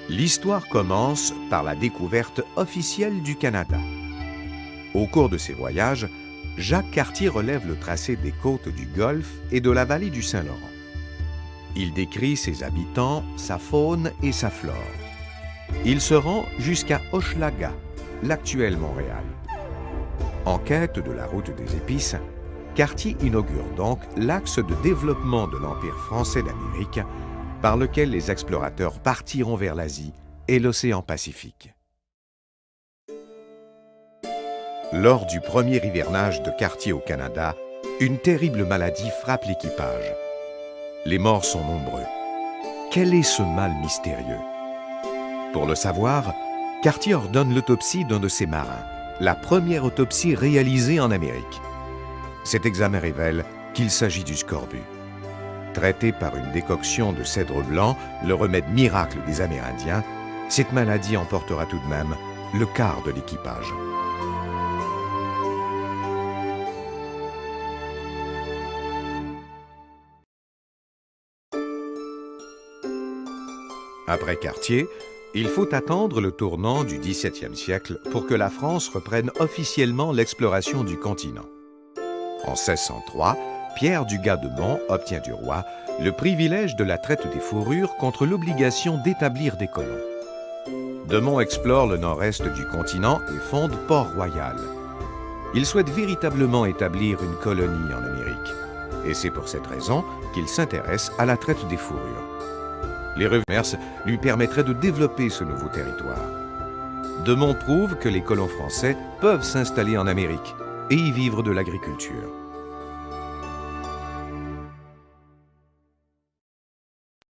L'histoire commence par la découverte officielle du Canada. Au cours de ses voyages, Jacques Cartier relève le tracé des côtes du Golfe et de la vallée du Saint-Laurent. Il décrit ses habitants, sa faune et sa flore. Il se rend jusqu'à Hochelaga, l'actuel Montréal. En quête de la route des épices, Cartier inaugure donc l'axe de développement de l'Empire français d'Amérique, par lequel les explorateurs partiront vers l'Asie et l'océan Pacifique. Lors du premier hivernage de Cartier au Canada, une terrible maladie frappe l'équipage. Les morts sont nombreux. Quel est ce mal mystérieux? Pour le savoir, Cartier ordonne l'autopsie d'un de ses marins, la première autopsie réalisée en Amérique. Cet examen révèle qu'il s'agit du scorbut. Traité par une décoction de cèdre blanc, le remède miracle des Amérindiens, cette maladie emportera tout de même le quart de l'équipage. Après Cartier, il faut attendre le tournant du XVIIe siècle pour que la France reprenne officiellement l'exploration du continent. En 1603, Pierre du Gars-de-Mont obtient du roi le privilège de la traite des fourrures contre l'obligation d'établir des colons. De Monts explore le nord-est du continent et fonde Port-Royal. Il souhaite véritablement établir une colonie en Amérique. Et c'est pour cette raison qu'il s'intéresse à la traite des fourrures. Les revenus lui permettraient de développer ce nouveau territoire. De Monts prouve que les colons français peuvent s'installer en Amérique et y vivre de l'agriculture.